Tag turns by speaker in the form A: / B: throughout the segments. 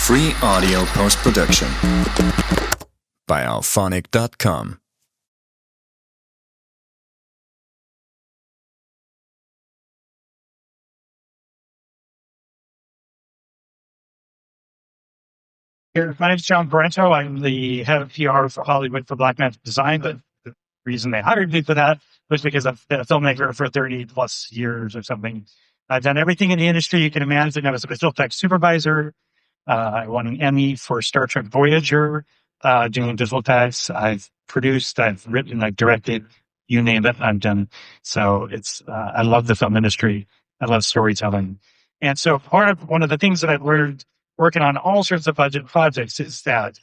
A: Free audio post-production by alphonic.com.
B: My name is John Parenteau. I'm the head of PR for Hollywood for Blackmagic Design, but the reason they hired me for that was because I've been a filmmaker for 30 plus years or something. I've done everything in the industry you can imagine. I was a visual effects supervisor. I won an Emmy for Star Trek Voyager, doing visual effects. I've produced, I've written, I've directed, you name it, I've done. So I love the film industry. I love storytelling. And so one of the things that I've learned working on all sorts of budget projects is that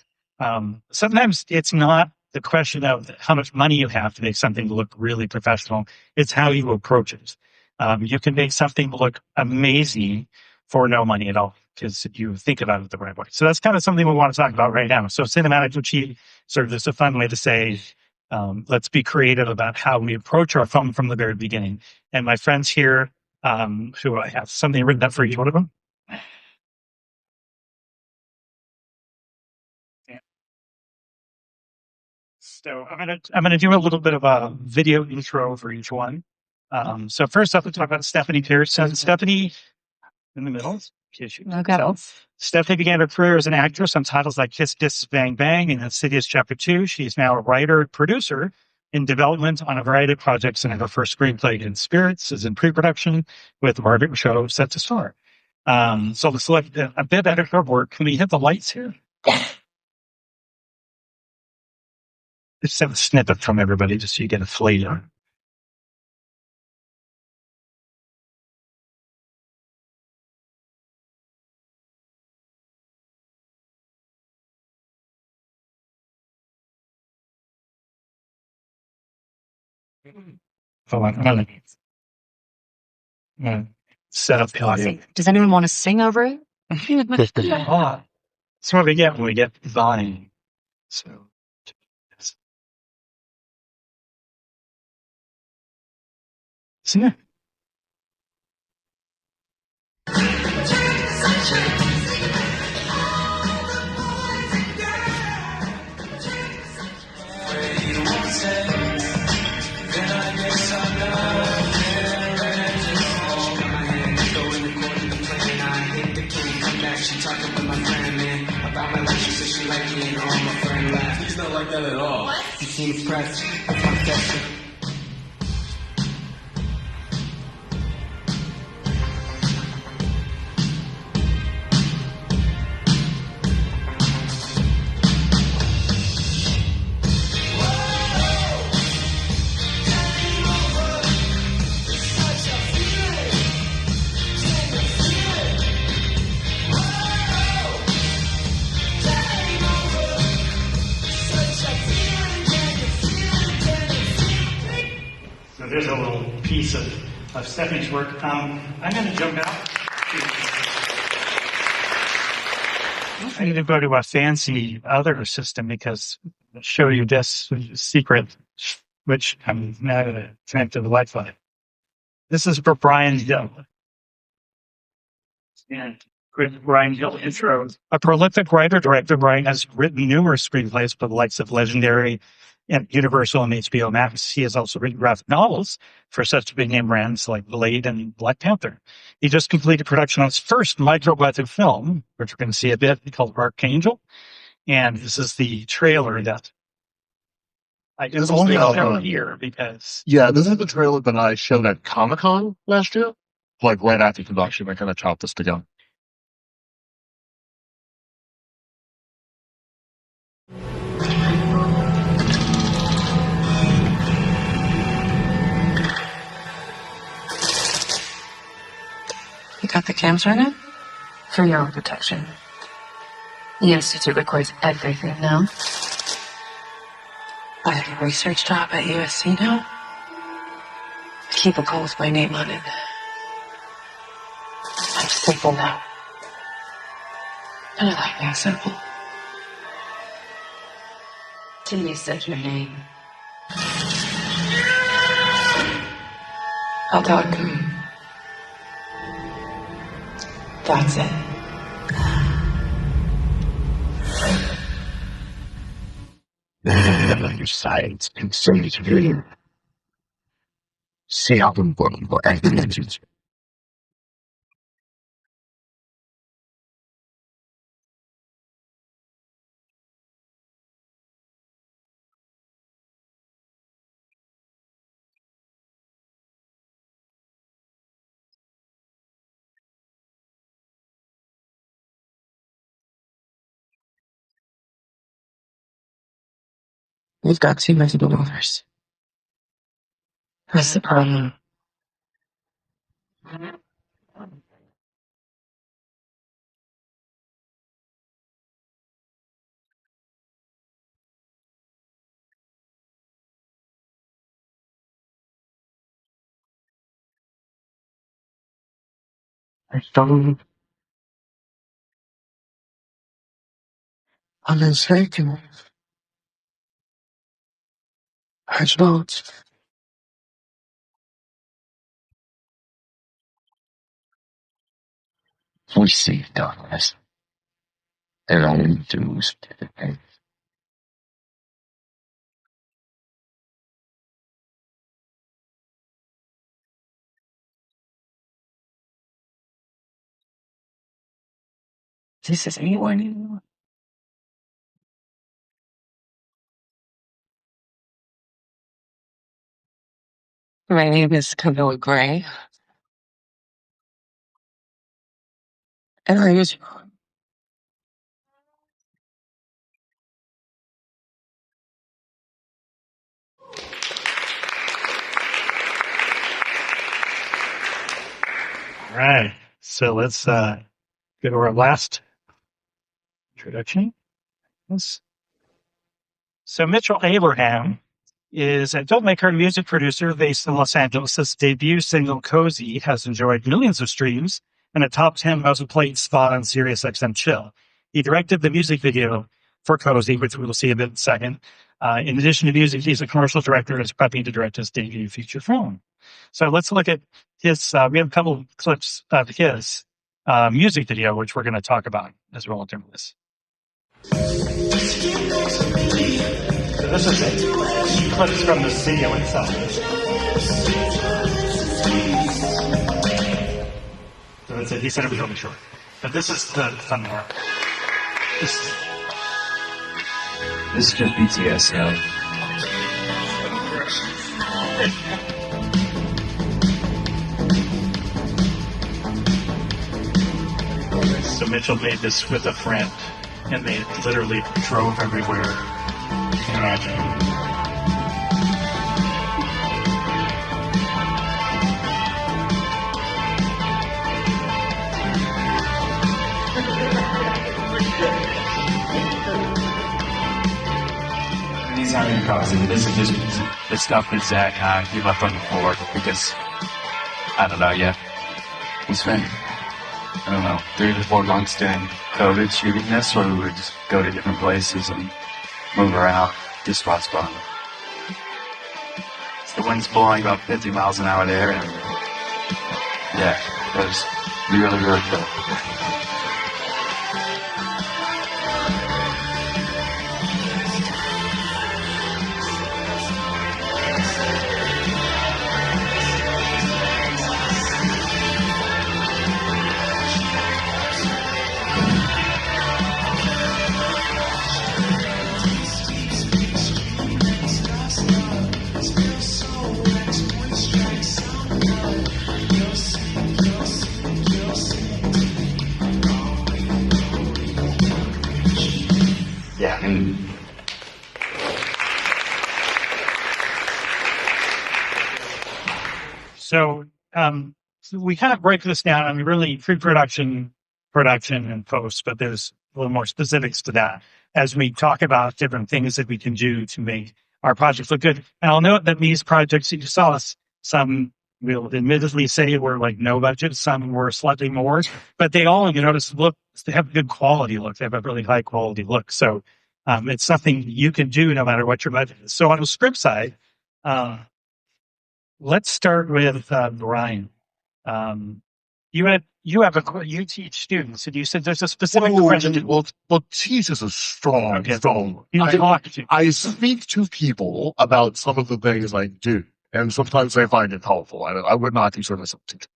B: sometimes it's not the question of how much money you have to make something look really professional. It's how you approach it. You can make something look amazing for no money at all because you think about it the right way. So that's kind of something we want to talk about right now. So cinematic achieve sort of just a fun way to say, let's be creative about how we approach our film from the very beginning. And my friends here, who I have something written up for each one of them. So I'm gonna do a little bit of a video intro for each one. So first up, we'll talk about Stephanie Pearson. Stephanie, in the middle.
C: Okay.
B: Stephanie began her career as an actress on titles like Kiss Kiss Bang Bang and Insidious Chapter 2. She's now a writer, producer in development on a variety of projects, and her first screenplay, In Spirits, is in pre-production with Margaret Cho set to star. So let's look a bit at her work. Can we hit the lights here? Just have a snippet from everybody just so you get a flavor. Hold on, I'm gonna set up the audio.
C: Does anyone want to sing over it?
B: That's what we get when we get volume. So. So yeah.
D: She talking with my friend, man, about my life. She said she like me and all my friend laugh. He's not like that at all. What? He seems pressed with my session.
B: So there's a little piece of Stephanie's work. I'm going to jump out. I need to go to a fancy other system because I'll show you this secret, which I'm now going to connect to the Wi-Fi. This is for Brian Hill. And quick Brian Hill intro. A prolific writer-director, Brian has written numerous screenplays for the likes of Legendary and Universal and HBO Max. He has also written graphic novels for such big name brands like Blade and Black Panther. He just completed production on his first micro-budget film, which we're going to see a bit, called Archangel. And this is the trailer that I can only show here because...
E: Yeah, this is the trailer that I showed at Comic-Con last year. Like right after production, I kind of chopped this together.
C: You got the cams running? For your own protection. The Institute records everything now. I have a research job at USC now. I keep a call with my name on it. I'm simple now. And I like being simple. Timmy said your name. I'll talk to him. That's it.
E: Your science and so much reading. See how important for evidence.
C: We've got too many believers. That's the problem.
E: I don't understand. I don't. We see darkness. They're all enthused.
C: This is anyone anymore. My name is Camilla Gray, and I was
B: All right. So let's go to our last introduction. Yes. So Mitchell Abraham is a filmmaker and music producer based in Los Angeles. His debut single, Cozy, has enjoyed millions of streams and a top 10 most played spot on SiriusXM Chill. He directed the music video for Cozy, which we will see a bit in a second. In addition to music, he's a commercial director and is prepping to direct his debut feature film. So let's look at his, we have a couple of clips of his music video, which we're going to talk about as well in terms of this. So this is it. Clips from the video itself. So that's it. He said it was really short. But this is the thumbnail. This
F: is just BTS now.
B: So Mitchell made this with a friend, and they literally drove everywhere you can imagine.
F: These aren't even causes. This is just the stuff that Zach he left on the floor because I don't know. Yeah, he's been I don't know 3 to 4 months during COVID shooting this, where we would just go to different places and move around just spot spot. The wind's blowing about 50 miles an hour there, and yeah, it was really, really cool.
B: So we kind of break this down. I mean, really pre-production, production, and post, but there's a little more specifics to that as we talk about different things that we can do to make our projects look good. And I'll note that these projects that you saw, some will admittedly say were like no budget, some were slightly more, but they all, you notice, they have good quality look. They have a really high quality look. So it's something you can do no matter what your budget is. So on the script side, let's start with Brian. you teach students, and you said there's a specific question.
E: Well, teach is a strong,
B: Okay.
E: strong.
B: You talk to.
E: I speak to people about some of the things I do, and sometimes they find it helpful. I would not consider myself a teacher.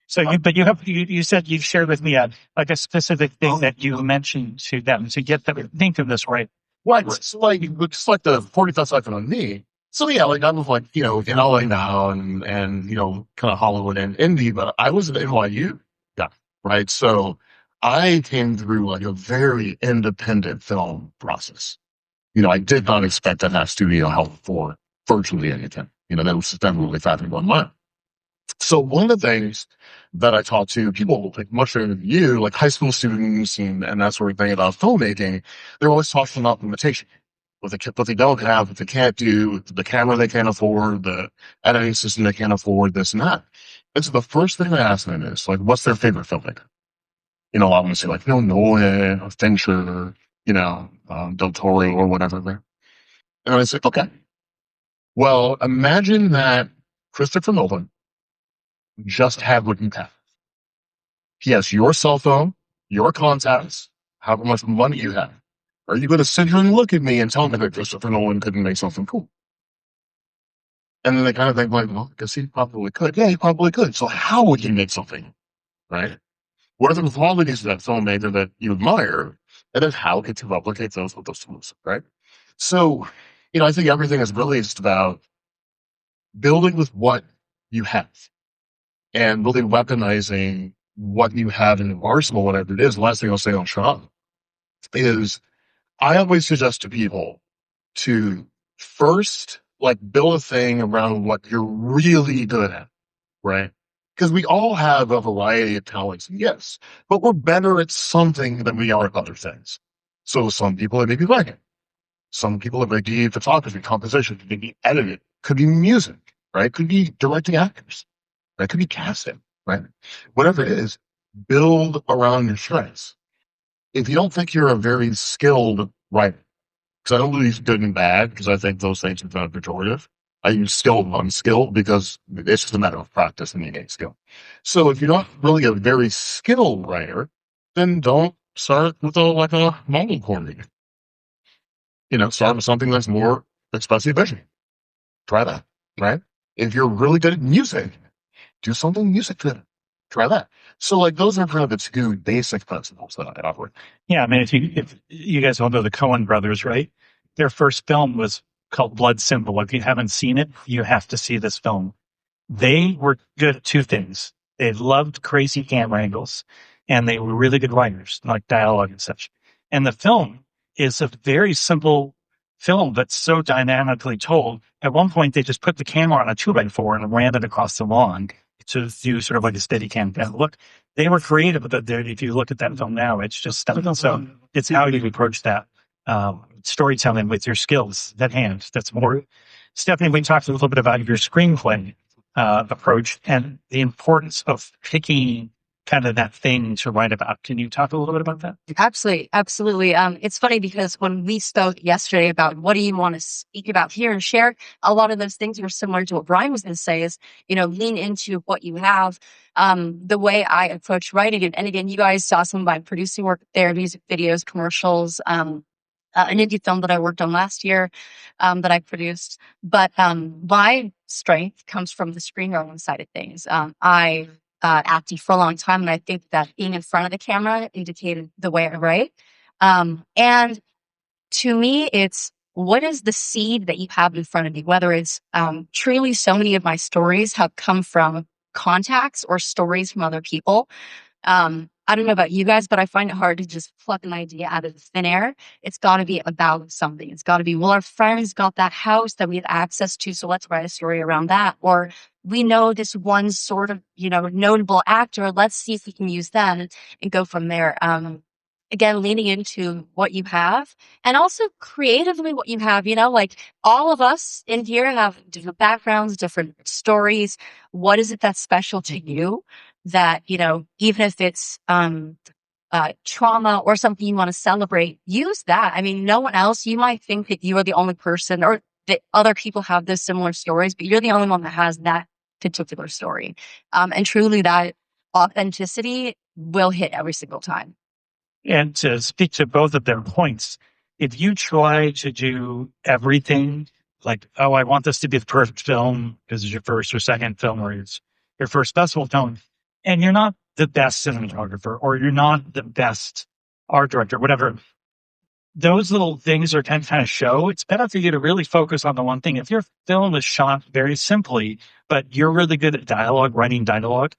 B: So you said you shared with me a specific thing that you mentioned to them to get them to think of this right.
E: Right. So like, just like the 45 second on me. So yeah, like I'm like, in LA now and, kind of Hollywood and indie, but I was at NYU. Yeah. Right. So I came through like a very independent film process. I did not expect to have studio help for virtually anything. That was definitely factoring on mine. So one of the things that I talk to people like much younger than you, like high school students and that sort of thing about filmmaking, they're always talking about limitation. What they don't have, what they can't do, the camera they can't afford, the editing system they can't afford, this and that. And so the first thing I ask them is like, what's their favorite filmmaker? A lot of them say like, Nolan or Fincher, Del Toro or whatever. And I say, okay, well, imagine that Christopher Nolan just had what you have. He has your cell phone, your contacts, however much money you have. Are you going to sit here and look at me and tell me that Christopher Nolan couldn't make something cool? And then they kind of think like, well, I guess he probably could. Yeah, he probably could. So how would he make something? Right? What are the qualities of that filmmaker that you admire? And then how could you replicate those with those tools? Right? So, I think everything is really just about building with what you have and really weaponizing what you have in your arsenal, whatever it is. The last thing I'll say on Sean is I always suggest to people to first like build a thing around what you're really good at, right? Because we all have a variety of talents, yes, but we're better at something than we are at other things. So some people it may be writing. Some people it may be photography, composition, could be editing, could be music, right? Could be directing actors, right? Could be casting, right? Whatever it is, build around your strengths. If you don't think you're a very skilled writer, because I don't believe good and bad, because I think those things are kind of pejorative. I use skilled and unskilled because it's just a matter of practice and you gain skill. So if you're not really a very skilled writer, then don't start with a model corner. Start with something that's more expressive vision. Try that, right? If you're really good at music, do something music driven. Try that. So like those are kind of the two basic principles that I operate.
B: Yeah, I mean, if you guys all know the Coen brothers, right? Their first film was called Blood Simple. If you haven't seen it, you have to see this film. They were good at two things. They loved crazy camera angles, and they were really good writers, like dialogue and such. And the film is a very simple film, but so dynamically told. At one point, they just put the camera on a 2x4 and ran it across the lawn to do sort of like a steady cam look. They were creative, but if you look at that film now, it's just stunning. So it's how you approach that storytelling with your skills, that hand. That's more. Stephanie, we talked a little bit about your screenplay approach and the importance of picking kind of that thing to write about. Can you talk a little bit about that?
G: Absolutely. Absolutely. It's funny because when we spoke yesterday about what do you want to speak about here and share, a lot of those things were similar to what Brian was going to say is, lean into what you have. The way I approach writing it. And again, you guys saw some of my producing work there, music videos, commercials, an indie film that I worked on last year that I produced. But my strength comes from the screenwriting side of things. I acting for a long time, and I think that being in front of the camera indicated the way I write. And to me, it's what is the seed that you have in front of you, whether it's truly so many of my stories have come from contacts or stories from other people. I don't know about you guys, but I find it hard to just pluck an idea out of thin air. It's got to be about something. It's got to be, well, our friends got that house that we had access to, so let's write a story around that. Or we know this one sort of, notable actor. Let's see if we can use them and go from there. Again, leaning into what you have and also creatively what you have, like all of us in here have different backgrounds, different stories. What is it that's special to you that, even if it's trauma or something you want to celebrate, use that. I mean, no one else, you might think that you are the only person or that other people have those similar stories, but you're the only one that has that particular story. And truly that authenticity will hit every single time.
B: And to speak to both of their points, if you try to do everything like, oh, I want this to be the perfect film because it's your first or second film or it's your first festival film, and you're not the best cinematographer or you're not the best art director, whatever, those little things are kind of show. It's better for you to really focus on the one thing. If your film is shot very simply, but you're really good at dialogue, writing dialogue,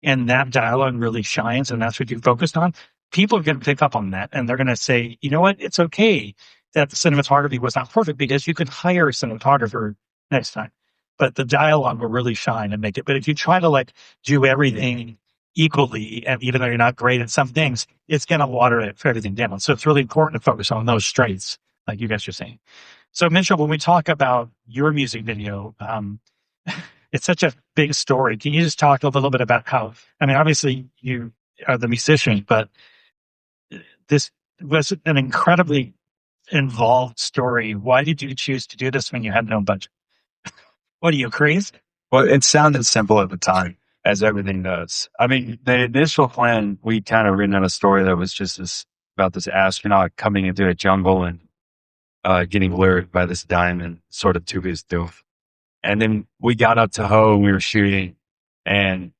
B: and that dialogue really shines, and that's what you focused on, people are going to pick up on that, and they're going to say, you know what, it's okay that the cinematography was not perfect because you could hire a cinematographer next time. But the dialogue will really shine and make it. But if you try to do everything equally, and even though you're not great at some things, it's going to water everything down. So it's really important to focus on those strengths, like you guys are saying. So Mitchell, when we talk about your music video, it's such a big story. Can you just talk a little bit about how, I mean, obviously you are the musician, but this was an incredibly involved story. Why did you choose to do this when you had no budget? What are you, crazy?
F: Well, it sounded simple at the time, as everything does. I mean, the initial plan, we kind of written out a story that was just about this astronaut coming into a jungle and getting lured by this diamond, sort of to his doom. And then we got up to Ho and we were shooting, and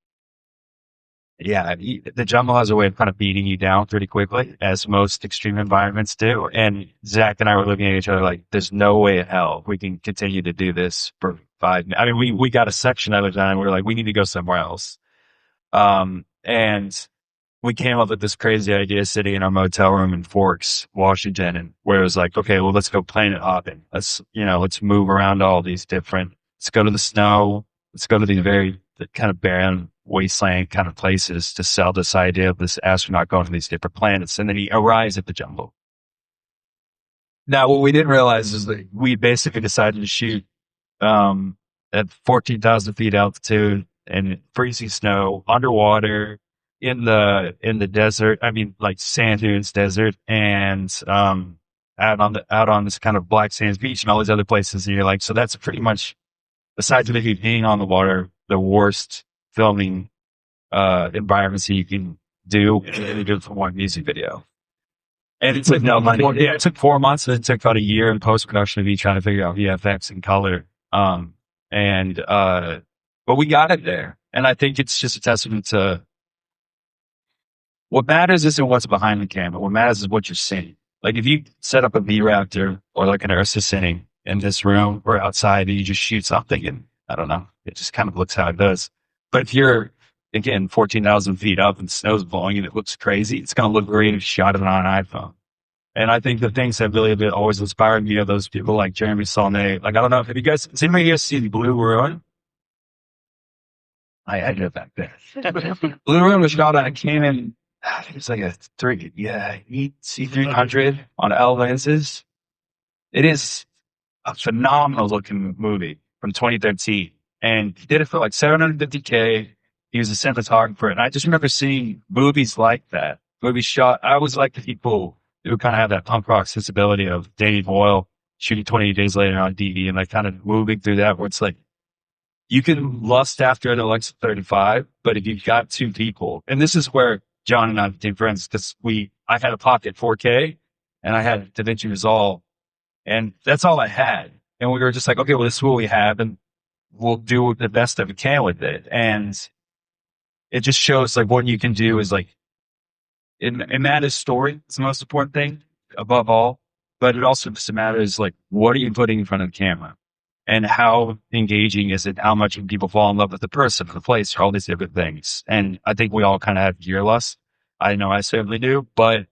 F: yeah, the jungle has a way of kind of beating you down pretty quickly, as most extreme environments do. And Zach and I were looking at each other like, there's no way in hell we can continue to do this for 5 minutes. I mean, we got a section at a time. We were like, we need to go somewhere else. And we came up with this crazy idea sitting in our motel room in Forks, Washington, and where it was like, okay, well, let's go planet hopping. Let's move around all these different, let's go to the snow. Let's go to these the kind of barren wasteland kind of places to sell this idea of this astronaut going to these different planets. And then he arrives at the jungle. Now, what we didn't realize is that we basically decided to shoot at 14,000 feet altitude and freezing snow, underwater, in the desert. I mean, like sand dunes desert, and out on this kind of black sands beach and all these other places. And you're like, so that's pretty much, besides maybe being on the water, the worst filming environments that you can do for one music video. And it took no money. Yeah, it took 4 months. It took about a year in post-production of me trying to figure out VFX and color. But we got it there. And I think it's just a testament to what matters isn't what's behind the camera. What matters is what you're seeing. Like if you set up a V-Raptor or like an Ursa sitting in this room or outside and you just shoot something and I don't know, it just kind of looks how it does. But if you're, again, 14,000 feet up and snow's blowing and it looks crazy, it's going to look great if you shot it on an iPhone. And I think the things that really have always inspired me are those people like Jeremy Saulnier. Like, I don't know, has anybody here seen Blue Ruin? I had it back there. Blue Ruin was shot on a Canon, I think it's like a C300 on L lenses. It is a phenomenal looking movie from 2013. And he did it for like $750K. He was a cinematographer. And I just remember seeing movies like that. Movies shot. I always like the people who kind of have that punk rock sensibility of Danny Boyle shooting 28 Days Later on DV and like kind of moving through that where it's like, you can lust after an Alexa 35, but if you've got two people, and this is where John and I became friends because I had a Pocket 4K and I had DaVinci Resolve and that's all I had. And we were just like, okay, well, this is what we have and we'll do the best that we can with it. And it just shows like what you can do is like, it matters story. It's the most important thing above all, but it also just matters like, what are you putting in front of the camera and how engaging is it? How much can people fall in love with the person, the place, all these different things. And I think we all kind of have gear lust. I know I certainly do, but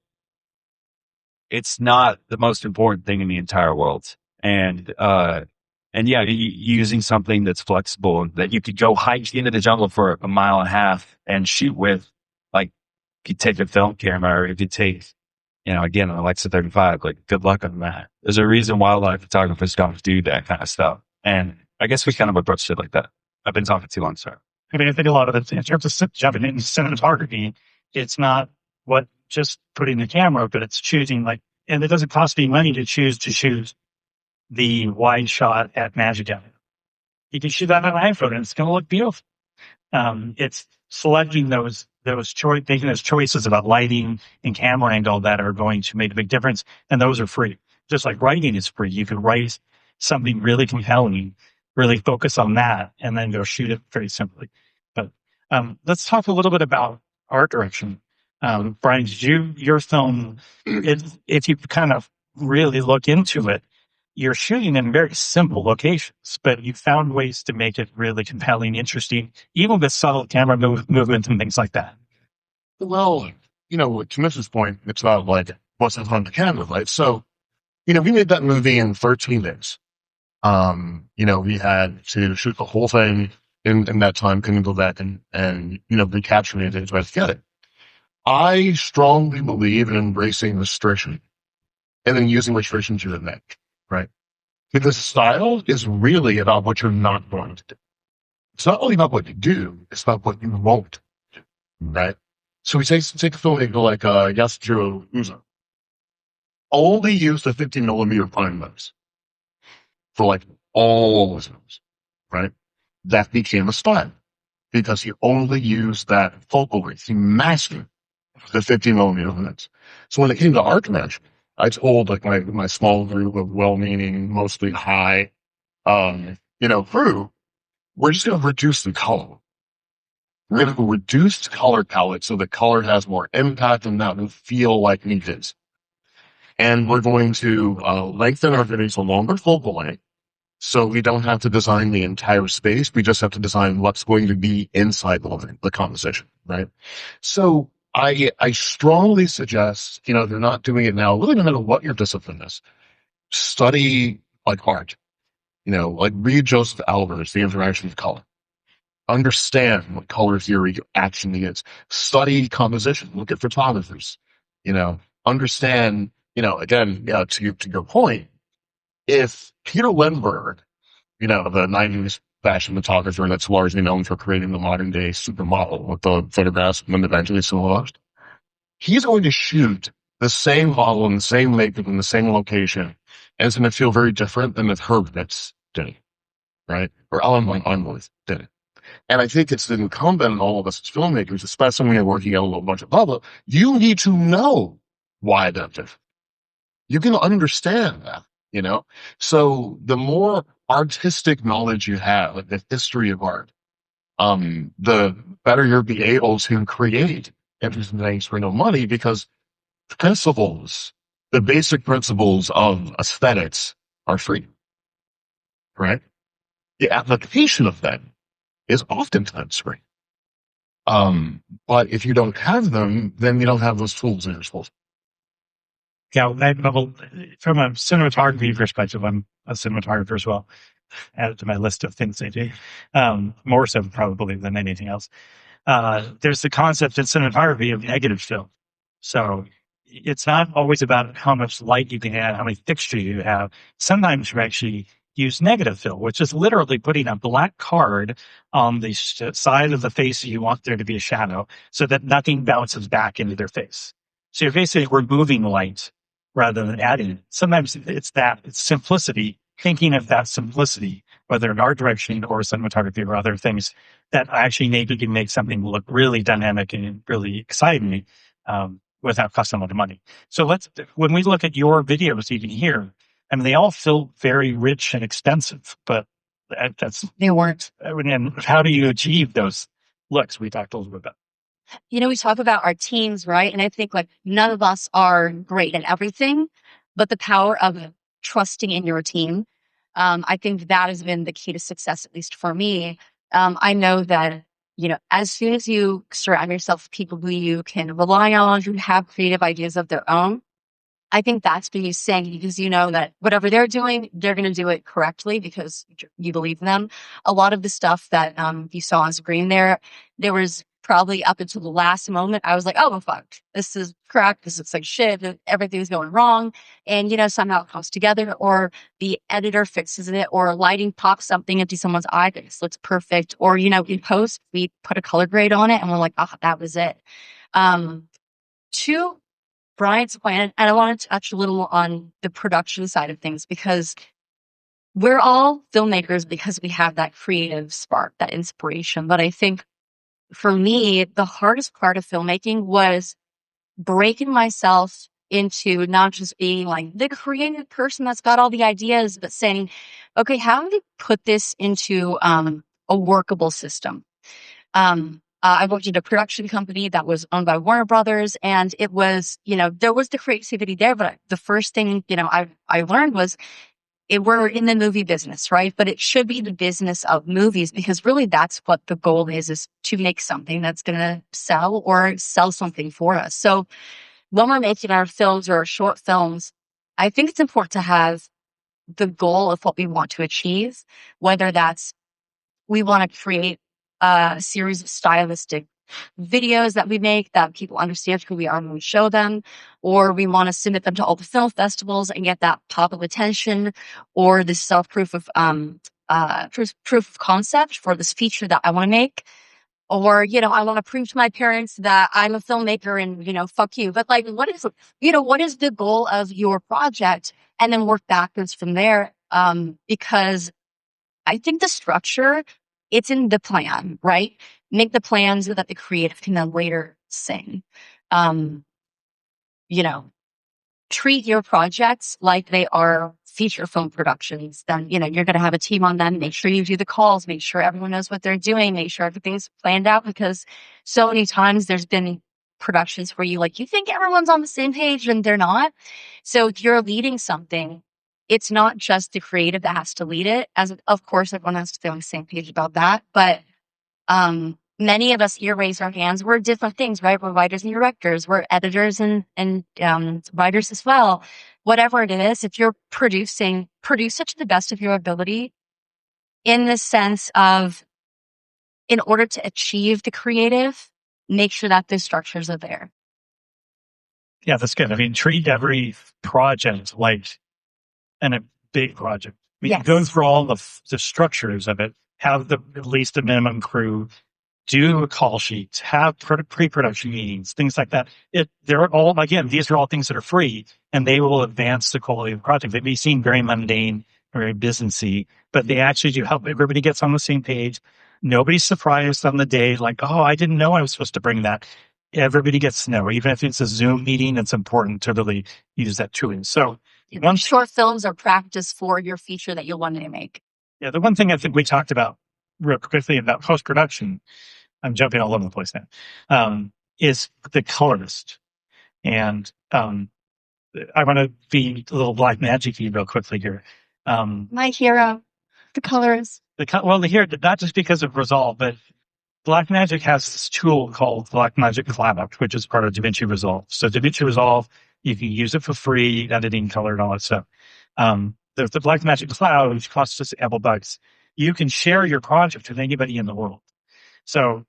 F: it's not the most important thing in the entire world. And yeah, using something that's flexible that you could go hike into the jungle for 1.5 miles and shoot with, like, if you take a film camera or if you take, again, an Alexa 35, like, good luck on that. There's a reason wildlife photographers don't do that kind of stuff. And I guess we kind of approached it like that. I've been talking too long, sorry.
B: I mean, I think a lot of it, in terms of jumping into cinematography, it's not just putting the camera, but it's choosing and it doesn't cost me money to choose the wide shot at Magic. You can shoot that on an iPhone and it's going to look beautiful. It's selecting making those choices about lighting and camera angle that are going to make a big difference. And those are free. Just like writing is free. You could write something really compelling, really focus on that, and then go shoot it very simply. But let's talk a little bit about art direction. Brian, your film, if you kind of really look into it, you're shooting in very simple locations, but you found ways to make it really compelling, interesting, even with subtle camera movement and things like that.
E: Well, to Mrs. point, it's about like what's in front of the camera, right? So, we made that movie in 13 days. We had to shoot the whole thing in that time, couldn't go back and recapturing it as best get it. I strongly believe in embracing restriction and then using restriction to the neck, right? Because style is really about what you're not going to do. It's not only about what you do, it's about what you won't do, right? So we take a filmmaker like Yasujiro Uzo. Only used a 50mm prime lens for like all his films, right? That became a style because he only used that focal length. He mastered the 50mm lens. So when it came to art direction, I told like my small group of well-meaning, mostly high, crew, we're just going to reduce the color. We're going to reduce the color palette so the color has more impact and that will feel like it is. And we're going to lengthen our videos to longer focal length so we don't have to design the entire space. We just have to design what's going to be inside the composition, right? So I strongly suggest, they're not doing it now, really no matter what your discipline is. Study like art, like read Joseph Albers, The Interaction of Color. Understand what color theory actually is. Study composition. Look at photographers. Understand. Again, to your point, if Peter Lindbergh, the '90s fashion photographer that's largely known for creating the modern day supermodel with the photographs and then eventually silhouette, he's going to shoot the same model in the same makeup in the same location, and it's going to feel very different than if Hurwitz did it, right? Or Alan von Arnworth did it. And I think it's incumbent on all of us as filmmakers, especially when you're working at a little budget level, you need to know why they're different. You can understand that, So the more artistic knowledge you have, like the history of art, the better you'll be able to create interesting things for no money because the basic principles of aesthetics are free, right? The application of them is oftentimes free. But if you don't have them, then you don't have those tools in your disposal.
B: Yeah, from a cinematography perspective, I'm a cinematographer as well. Added to my list of things I do, more so probably than anything else. There's the concept in cinematography of negative film. So it's not always about how much light you can add, how many fixtures you have. Sometimes you actually use negative fill, which is literally putting a black card on the side of the face that you want there to be a shadow so that nothing bounces back into their face. So you're basically removing light rather than adding it. Sometimes it's simplicity, thinking of that simplicity, whether in art direction or cinematography or other things that actually maybe can make something look really dynamic and really exciting without costing a lot of money. So when we look at your videos even here, they all feel very rich and expensive, but
G: They weren't.
B: And how do you achieve those looks we talked a little bit about?
G: We talk about our teams, right? And I think like none of us are great at everything, but the power of trusting in your team, I think that has been the key to success, at least for me. I know that, as soon as you surround yourself with people who you can rely on, who have creative ideas of their own, I think that's when you sing because you know that whatever they're doing, they're going to do it correctly because you believe in them. A lot of the stuff that you saw on screen there was probably up until the last moment. I was like, oh, fuck, this is crap. This looks like shit. Everything's going wrong. And, somehow it comes together or the editor fixes it or lighting pops something into someone's eye that just looks perfect. Or, in post, we put a color grade on it and we're like, oh, that was it. To Brian's point, and I want to touch a little on the production side of things because we're all filmmakers because we have that creative spark, that inspiration. But I think for me, the hardest part of filmmaking was breaking myself into not just being like the creative person that's got all the ideas, but saying, okay, how do we put this into a workable system? I worked at a production company that was owned by Warner Brothers, and it was, there was the creativity there, but the first thing, I learned was we're in the movie business, right? But it should be the business of movies, because really that's what the goal is to make something that's going to sell or sell something for us. So when we're making our films or our short films, I think it's important to have the goal of what we want to achieve, whether that's we want to create a series of stylistic videos that we make that people understand who we are when we show them, or we want to submit them to all the film festivals and get that pop of attention, or the proof of concept for this feature that I want to make. Or, I want to prove to my parents that I'm a filmmaker and, fuck you. But like, what is the goal of your project? And then work backwards from there. Because I think the structure, it's in the plan, right? Make the plans so that the creative can then later sing. You know, treat your projects like they are feature film productions. Then, you're going to have a team on them. Make sure you do the calls, make sure everyone knows what they're doing, make sure everything's planned out, because so many times there's been productions where you think everyone's on the same page and they're not. So if you're leading something, it's not just the creative that has to lead it, as of course everyone has to be on the same page about that. But many of us here raise our hands. We're different things, right? We're writers and directors. We're editors and writers as well. Whatever it is, if you're produce it to the best of your ability, in the sense of, in order to achieve the creative, make sure that the structures are there.
B: Yeah, that's good. I mean, treat every project like a big project. I mean,
G: Yes.
B: Go through all the structures of it, have at least a minimum crew, do call sheets, have pre-production meetings, things like that. They're all, again, these are all things that are free, and they will advance the quality of the project. They may seem very mundane, very businessy, but they actually do help. Everybody gets on the same page. Nobody's surprised on the day, like, oh, I didn't know I was supposed to bring that. Everybody gets to know. Even if it's a Zoom meeting, it's important to really use that tooling. So
G: short films are practice for your feature that you'll want to make.
B: Yeah, the one thing I think we talked about real quickly about post-production, I'm jumping all over the place now, is the colorist. And I want to be a little Blackmagic-y real quickly here.
G: My hero, the colorist.
B: Here, not just because of Resolve, but Blackmagic has this tool called Blackmagic Cloud, which is part of DaVinci Resolve. So DaVinci Resolve, you can use it for free, editing, color, and all that stuff. There's the Blackmagic Cloud, which costs us $1. You can share your project with anybody in the world. So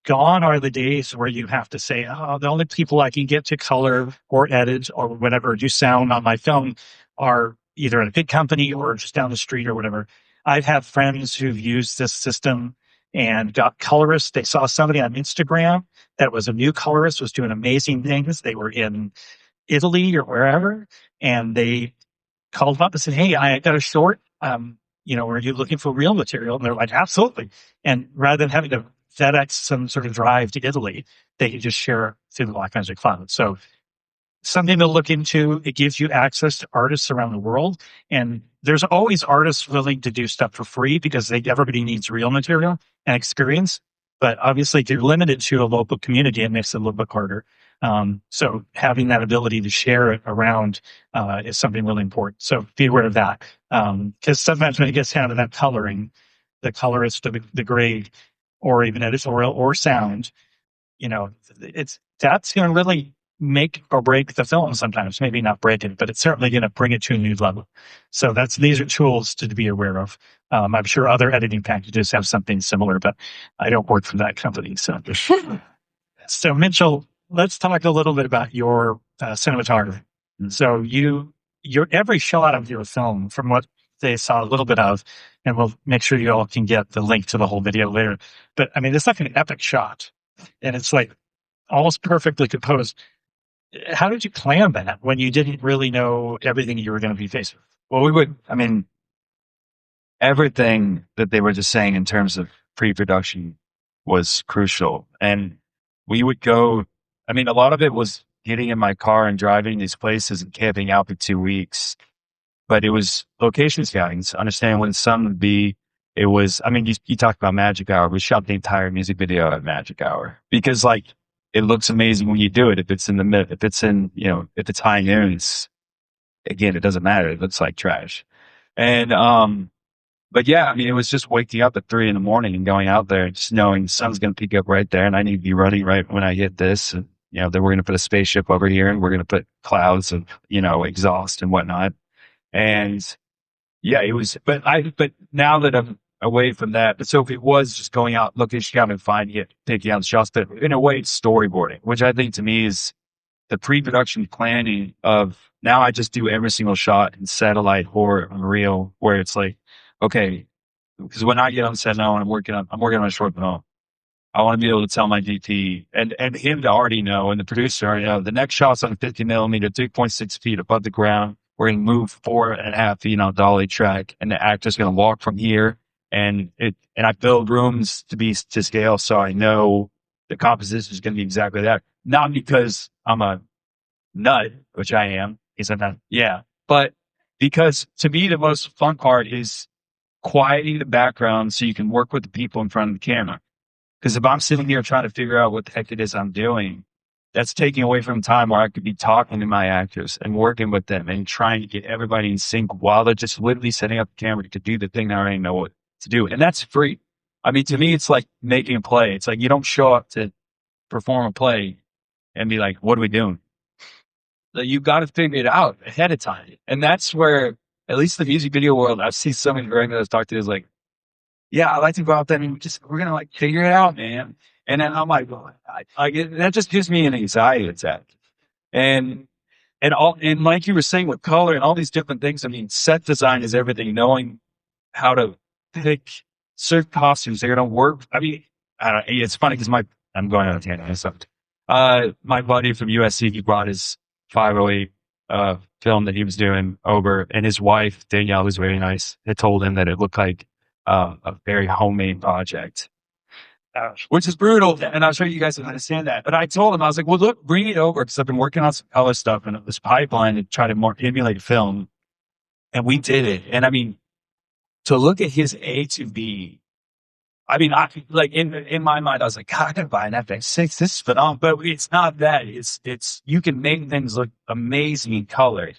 B: gone are the days where you have to say, oh, the only people I can get to color or edit or whatever, do sound on my film are either in a big company or just down the street or whatever. I've had friends who've used this system and got colorists. They saw somebody on Instagram that was a new colorist, was doing amazing things. They were in Italy or wherever, and they called up and said, hey, I got a short, are you looking for real material? And they're like, absolutely. And rather than having to FedEx some sort of drive to Italy, they could just share through the Blackmagic Cloud. So something to look into. It gives you access to artists around the world. And there's always artists willing to do stuff for free because everybody needs real material and experience. But obviously, if you're limited to a local community, it makes it a little bit harder. So having that ability to share it around is something really important. So be aware of that. Because sometimes when it gets down to that coloring, the colorist, the grade, or even editorial or sound, that's going to really make or break the film sometimes. Maybe not break it, but it's certainly going to bring it to a new level. So these are tools to be aware of. I'm sure other editing packages have something similar, but I don't work for that company. So Mitchell, let's talk a little bit about your cinematography. So your every shot of your film, from what they saw a little bit of, and we'll make sure you all can get the link to the whole video later. But I mean, it's like an epic shot, and it's like almost perfectly composed. How did you plan that when you didn't really know everything you were going to be faced with?
F: Well, everything that they were just saying in terms of pre-production was crucial. And we would go, I mean, a lot of it was getting in my car and driving these places and camping out for 2 weeks. But it was location scouting, to understand when the sun would be. It was, I mean, you talked about Magic Hour. We shot the entire music video at Magic Hour because like it looks amazing when you do it. If it's in the mid, if it's in, you know, if it's high noon, it's, again, it doesn't matter. It looks like trash. And, but yeah, I mean, it was just waking up at 3 a.m. and going out there, just knowing the sun's going to peak up right there. And I need to be running right when I hit this. And, you know, then we're going to put a spaceship over here and we're going to put clouds of, you know, exhaust and whatnot. And yeah, it was, but now that I'm away from that, but so if it was just going out, looking, scouting, and finding it, taking out the shots, but in a way, it's storyboarding, which I think to me is the pre-production planning of now I just do every single shot in satellite or on reel where it's like, okay, because when I get on set now and I'm working on a short film, I want to be able to tell my DP and him to already know, and the producer already know the next shot's on 50 millimeter, 3.6 feet above the ground. We're going to move 4.5 feet on dolly track, and the actor's going to walk from here. And I build rooms to scale, so I know the composition is going to be exactly that. Not because I'm a nut, which I am. He's a nut, yeah. But because to me, the most fun part is quieting the background so you can work with the people in front of the camera. Because if I'm sitting here trying to figure out what the heck it is I'm doing, that's taking away from time where I could be talking to my actors and working with them and trying to get everybody in sync while they're just literally setting up the camera to do the thing they already know what to do. And that's free. I mean, to me, it's like making a play. It's like you don't show up to perform a play and be like, what are we doing? So you got to figure it out ahead of time. And that's where, at least the music video world, I've seen so many directors I've talked to is like, yeah, I like to go out there and we're going to like figure it out, man. And then I'm like, well, that just gives me an anxiety attack. And like you were saying with color and all these different things, I mean, set design is everything, knowing how to pick certain costumes. They're going to work. I mean, I don't, it's funny because I'm going on a tangent. So, my buddy from USC, he brought his 508, film that he was doing over, and his wife, Danielle, who's very nice, had told him that it looked like, a very homemade project. Which is brutal, and I'm sure you guys understand that. But I told him, I was like, well, look, bring it over, because I've been working on some color stuff and this pipeline to try to more emulate film. And we did it. And I mean, to look at his A to B, I mean, I like in my mind, I was like, God, I gotta buy an FX6. This is phenomenal. But it's not that. It's you can make things look amazing in color,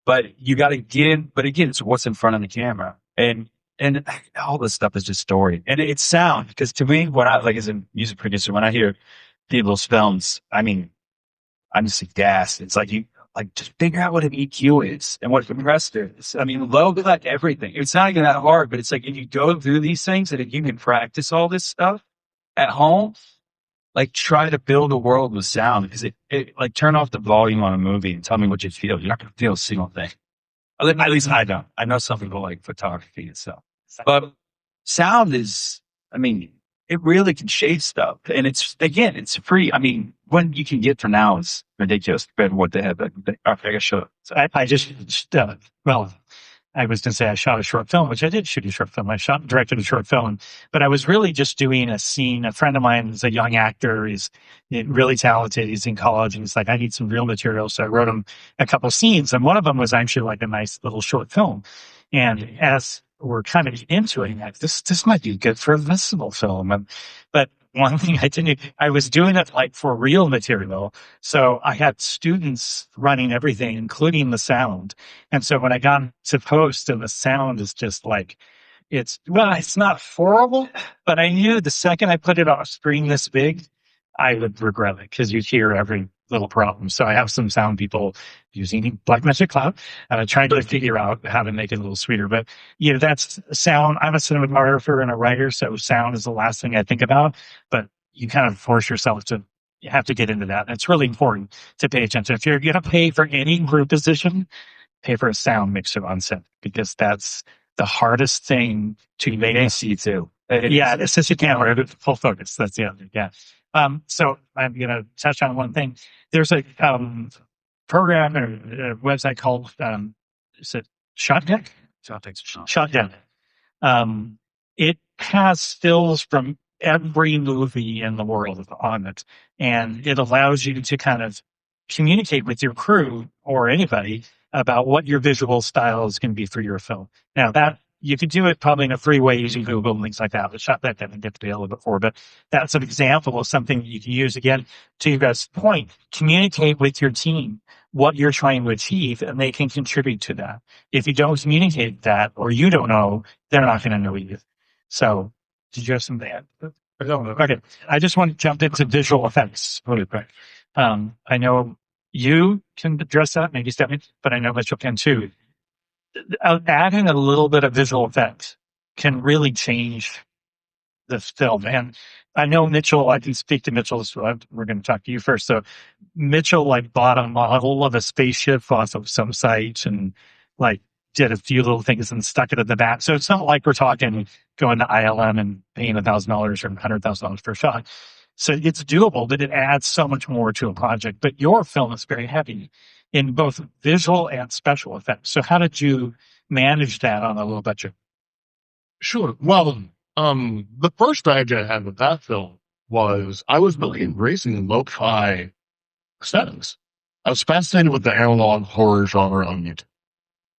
F: but you got to but again, it's what's in front of the camera. And all this stuff is just story, and it's sound. Because to me, when I, like, as a music producer, when I hear people's films, I mean, I'm just aghast. It's like just figure out what an EQ is and what a compressor is. I mean, low cut everything. It's not even that hard, but it's like if you go through these things and if you can practice all this stuff at home, like try to build a world with sound. Because it like turn off the volume on a movie and tell me what you feel. You're not going to feel a single thing. At least I don't. I know some people like photography and stuff. But sound is, I mean, it really can shape stuff. And it's free. I mean, what you can get for now is ridiculous compared to what they have. I should.
B: So I just, I was going to say I shot a short film, which I did shoot a short film. I directed a short film, but I was really just doing a scene. A friend of mine is a young actor. He's really talented. He's in college, and he's like, I need some real material. So I wrote him a couple scenes, and one of them was actually like a nice little short film. And as we're kind of into it, like, this might be good for a festival film. But one thing I was doing it like for real material. So I had students running everything, including the sound. And so when I got to post and the sound is just like, it's not horrible, but I knew the second I put it on a screen this big, I would regret it because you hear every little problem. So I have some sound people using Blackmagic Cloud, trying to figure out how to make it a little sweeter. But that's sound. I'm a cinematographer and a writer, so sound is the last thing I think about. But you kind of force yourself to, you have to get into that. And it's really important to pay attention. If you're going to pay for any group position, pay for a sound mixer on set, because that's the hardest thing to make a see too. Yeah, it's just you can't wear it full focus. That's the other. Yeah. So I'm going to touch on one thing. There's a program or a website called is it Shotgun? Shotgun. It has stills from every movie in the world on it, and it allows you to kind of communicate with your crew or anybody about what your visual style is going to be for your film. Now that you could do it probably in a free way using Google and things like that. But shot that didn't get to be a little bit before, but that's an example of something you can use. Again, to you guys' point, communicate with your team what you're trying to achieve, and they can contribute to that. If you don't communicate that, or you don't know, they're not going to know either. So, did you have something to add? Okay, I just want to jump into visual effects really quick. I know you can address that, maybe Stephanie, but I know Mitchell can too. Adding a little bit of visual effects can really change the film. And I know Mitchell, I can speak to Mitchell, so we're going to talk to you first. So Mitchell like bought a model of a spaceship off of some site and like did a few little things and stuck it at the back. So it's not like we're talking going to ILM and paying $1,000 or $100,000 per shot. So it's doable, but it adds so much more to a project. But your film is very heavy in both visual and special effects. So how did you manage that on a low budget?
E: Sure. Well, the first strategy I had with that film was I was really embracing lo-fi aesthetics. I was fascinated with the analog horror genre on YouTube.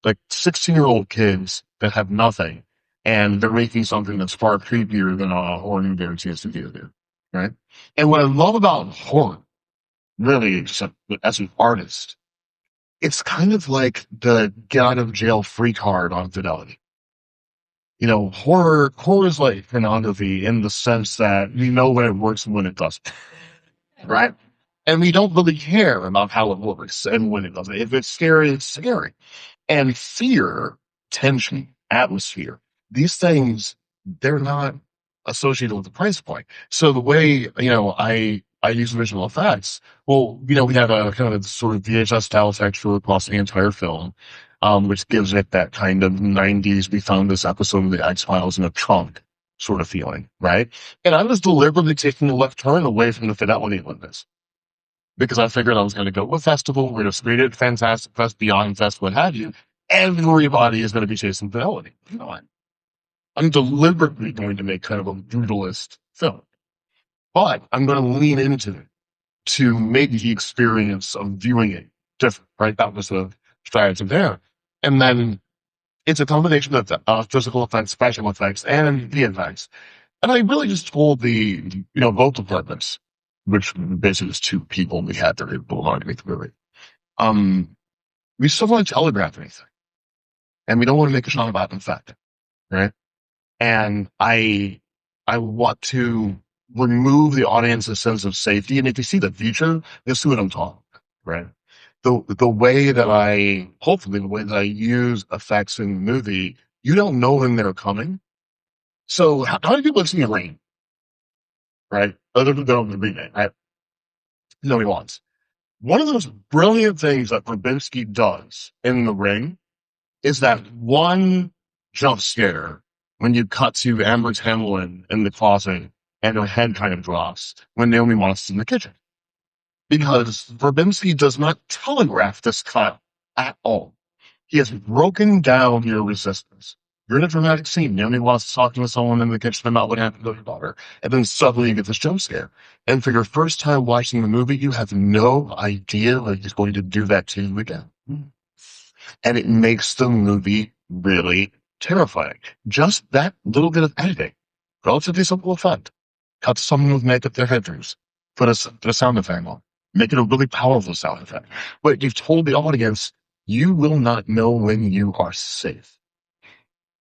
E: Like 16-year-old kids that have nothing, and they're making something that's far creepier than a horror movie or studio do, right? And what I love about horror, really, as an artist, it's kind of like the get out of jail free card on fidelity. You know, horror is like pornography in the sense that we know when it works and when it doesn't, right? And we don't really care about how it works and when it doesn't. If it's scary, it's scary. And fear, tension, atmosphere, these things, they're not associated with the price point. So the way, I use visual effects, well, we have a kind of sort of VHS style texture across the entire film, which gives it that kind of 90s, we found this episode of the X-Files in a trunk sort of feeling, right? And I was deliberately taking a left turn away from the fidelity limits because I figured I was going to go to a festival, we're going to screen it, Fantastic Fest, Beyond Fest, what have you. Everybody is going to be chasing fidelity. I'm deliberately going to make kind of a brutalist film, but I'm going to lean into it to make the experience of viewing it different, right? That was the strategy there. And then it's a combination of physical effects, special effects, and the effects. And I really just told the, both departments, which basically was two people we had that were along to make the movie. We still want to telegraph anything. And we don't want to make a shot about effect, right? And I want to remove the audience's sense of safety. And if you see the future, you'll see what I'm talking about, right? The way that I use effects in the movie, you don't know when they're coming. So how do people see rain? Right? Other than the remake, right? Nobody wants. One of those brilliant things that Verbinski does in The Ring is that one jump scare when you cut to Amber Tamlin in the closet and her head kind of drops when Naomi Watts is in the kitchen. Because Verbinski does not telegraph this cut at all. He has broken down your resistance. You're in a dramatic scene. Naomi Watts is talking to someone in the kitchen about what happened to your daughter. And then suddenly you get this jump scare. And for your first time watching the movie, you have no idea that he's going to do that to you again. And it makes the movie really terrifying. Just that little bit of editing. Relatively simple effect. Cut to someone with makeup, their head drops. Put a sound effect on. Make it a really powerful sound effect. But you've told the audience, you will not know when you are safe.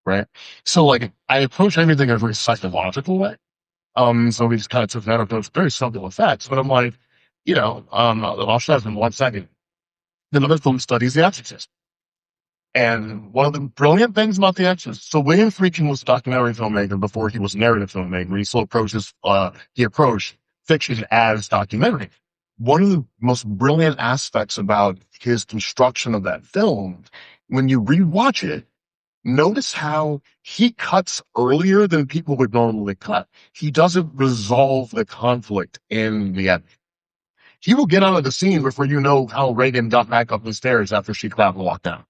E: Right? So, I approach everything in a very psychological way. So we just kind of took that approach, very simple effects. But I'm like, I'll show you in 1 second. Another film studies The Exorcist. And one of the brilliant things about The Exorcist, so William Friedkin was a documentary filmmaker before he was a narrative filmmaker. He still approached fiction as documentary. One of the most brilliant aspects about his construction of that film, when you rewatch it, notice how he cuts earlier than people would normally cut. He doesn't resolve the conflict in the end. He will get out of the scene before you know how Reagan got back up the stairs after she clapped and walked down.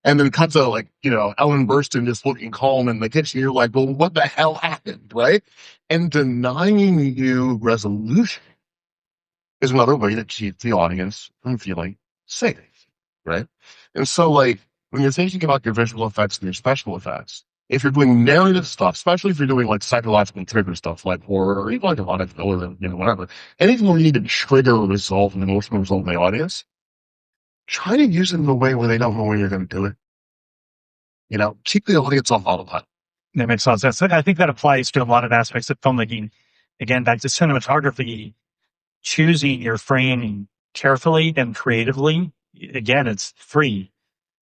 E: And then cut to like, Ellen Burstyn just looking calm in the kitchen. You're like, well, what the hell happened, right? And denying you resolution is another way to keep the audience from feeling safe, right? And so, like, when you're thinking about your visual effects and your special effects, if you're doing narrative stuff, especially if you're doing like psychological trigger stuff like horror or even like erotic thriller, whatever, anything where you need to trigger a result, an emotional result in the audience, try to use it in a way where they don't know when you're going to do it. Keep the audience on autopilot.
B: That makes a lot of sense. I think that applies to a lot of aspects of filmmaking. Again, back to cinematography, choosing your framing carefully and creatively. Again, it's free,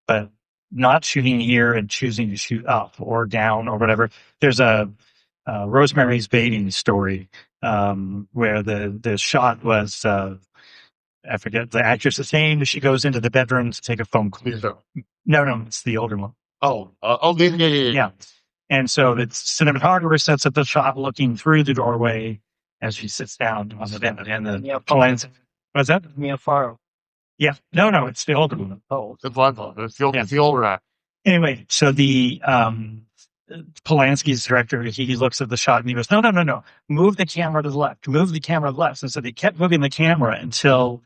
B: but not shooting here and choosing to shoot up or down or whatever. There's a Rosemary's Baby story where the shot was, I forget the actress's name. She goes into the bedroom to take a phone call. No, it's the older one. Yeah. And so the cinematographer sets up the shot looking through the doorway as she sits down on the bed. And the Polanski. What's that?
H: Mia Farrow.
B: Yeah. No, it's the older one.
E: Oh, it's the older guy.
B: Anyway, so the Polanski's director, he looks at the shot and he goes, no. Move the camera to the left. Move the camera to the left. And so they kept moving the camera until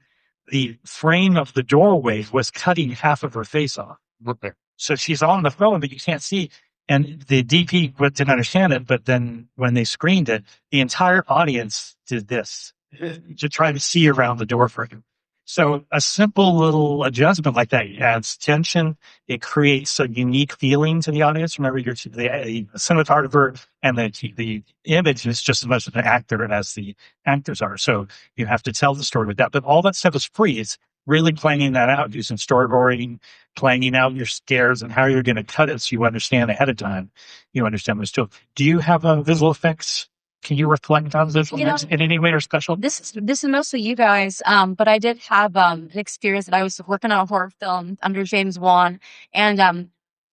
B: the frame of the doorway was cutting half of her face off.
E: Okay.
B: So she's on the phone, but you can't see. And the DP didn't understand it, but then when they screened it, the entire audience did this to try to see around the door frame. So a simple little adjustment like that adds tension. It creates a unique feeling to the audience. Remember, you're the cinematographer and the image is just as much an actor as the actors are. So you have to tell the story with that. But all that stuff is free. It's really planning that out, using storyboarding, planning out your scares and how you're going to cut it so you understand ahead of time. You understand what's doing. Do you have visual effects? Can you reflect on visual effects in any way or special?
G: This is mostly you guys, but I did have an experience that I was working on a horror film under James Wan, and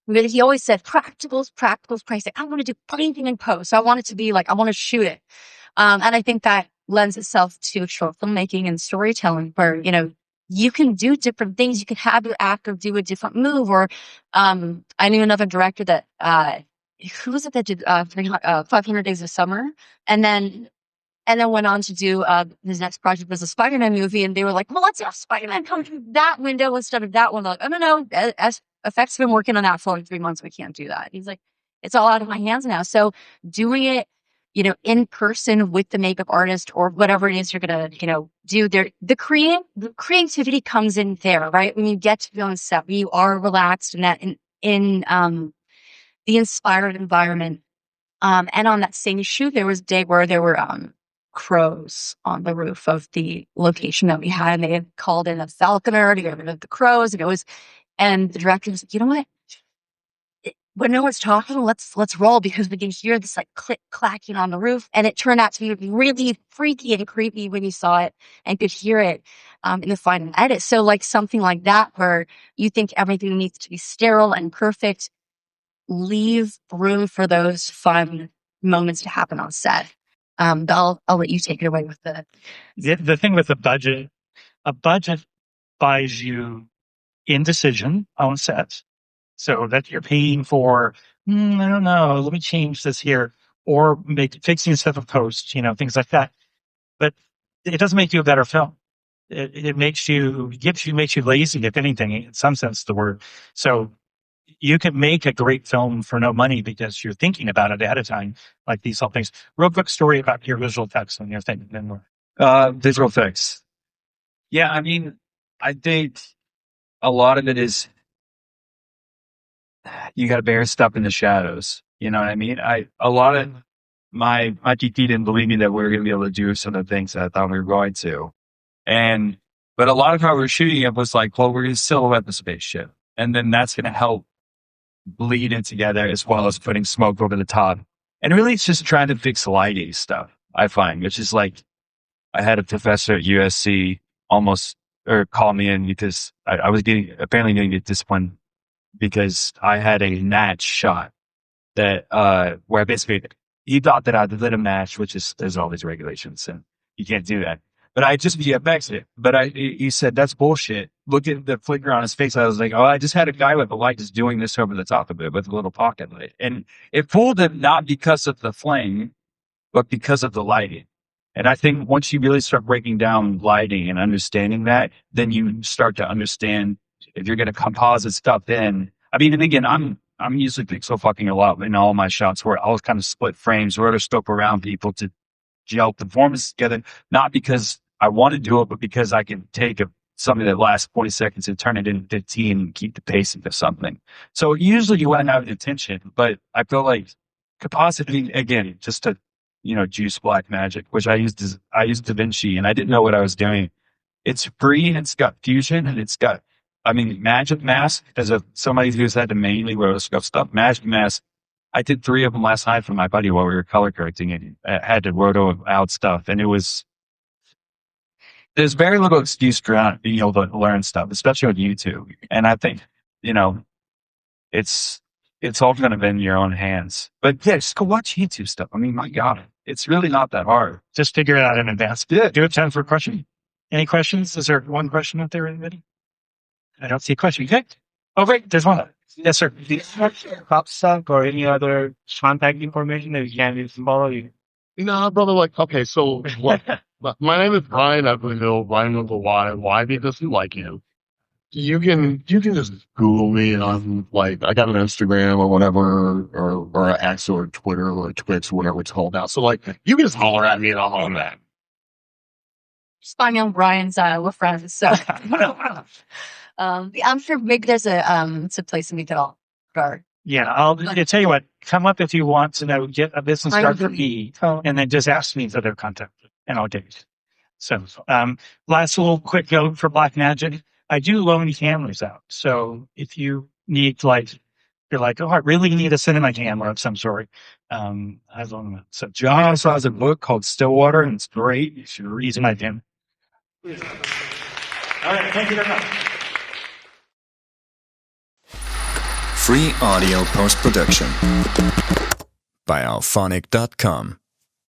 G: but he always said practicals. He's like, I want to do anything in post. So I want it to be like I want to shoot it, and I think that lends itself to short filmmaking and storytelling, where you can do different things. You can have your actor do a different move, or I knew another director that. Who was it that did 500 Days of Summer, and then went on to do his next project was a Spider-Man movie, and they were like, well, let's have Spider-Man come through that window instead of that one. They're like, oh no, as effects have been working on that for like 3 months, we can't do that. He's like, it's all out of my hands now. So doing it, in person with the makeup artist or whatever it is you're gonna, do there, the creativity comes in there, right? When you get to be on set, you are relaxed and that in the inspired environment. And on that same shoot, there was a day where there were crows on the roof of the location that we had, and they had called in a falconer to get rid of the crows, and the director was like, you know what? When no one's talking, let's roll, because we can hear this like click clacking on the roof, and it turned out to be really freaky and creepy when you saw it and could hear it in the final edit. So like something like that, where you think everything needs to be sterile and perfect, leave room for those fun moments to happen on set. I'll let you take it away with
B: the thing with a budget buys you indecision on set, so that you're paying for, I don't know, let me change this here, or fixing stuff in post, things like that. But it doesn't make you a better film. It makes you lazy, if anything, in some sense of the word. So you can make a great film for no money because you're thinking about it ahead of time, like these whole things. Real quick story about your visual effects and your thing. Then more.
F: Visual effects. Yeah, I mean, I think a lot of it is you got to bear stuff in the shadows. You know what I mean? A lot of my GP didn't believe me that we were going to be able to do some of the things that I thought we were going to, but a lot of how we were shooting it was like, well, we're going to silhouette the spaceship, and then that's going to help bleed it together, as well as putting smoke over the top. And really, it's just trying to fix lighting stuff, I find, which is like, I had a professor at USC call me in because I was apparently getting disciplined because I had a match shot that, where basically he thought that I lit a match, which is, there's all these regulations and you can't do that.
H: but I just VFX it. But he said, that's bullshit. Look at the flicker on his face. I was like, oh, I just had a guy with a light just doing this over the top of it with a little pocket light. And it fooled him not because of the flame, but because of the lighting. And I think once you really start breaking down lighting and understanding that, then you start to understand if you're going to composite stuff in. I mean, and again, I'm usually pixel fucking a lot in all my shots where I'll kind of split frames, rotoscope around people to gel performance together, not because I want to do it, but because I can take something that lasts 40 seconds and turn it into 15 and keep the pace into something. So usually you want to have intention, but I feel like compositing, again, just to, juice Blackmagic, which I used DaVinci and I didn't know what I was doing. It's free and it's got fusion and it's got, Magic Mask, as somebody who's had to mainly rotoscope stuff, Magic Mask, I did 3 of them last night for my buddy while we were color correcting it. I had to roto out stuff and there's very little excuse for not being able to learn stuff, especially on YouTube. And I think, it's all going to be in your own hands. But yeah, just go watch YouTube stuff. My God, it's really not that hard.
B: Just figure it out in advance.
H: Yeah.
B: Do it time for a question. Any questions? Is there one question out there, anybody? I don't see a question. Okay. Oh, great. There's one. Yes, sir.
I: Do you have pop stock or any other contact information that you can follow you?
E: No, brother, okay, so what? My name is Brian Everhill, Brian with a Y because we like you. You can just Google me and I'm I got an Instagram or whatever, or an X or Twitter or Twitch, whatever it's called now. So you can just holler at me and I'm on that.
G: Just find me on Brian's, we're friends. So, I'm sure maybe there's a place we could all start.
B: Yeah, I'll tell you what, come up if you want to know, get a business start for me, and then just ask me for their contact, and I'll get it. So, last little quick note for Blackmagic, I do loan cameras out. So if you need, you're like, oh, I really need a cinema camera of some sort, I loan them out. So
H: John also has a book called Stillwater, and it's great. You should read
B: reason I can. All right, thank you very much.
A: Free audio post-production by alphonic.com.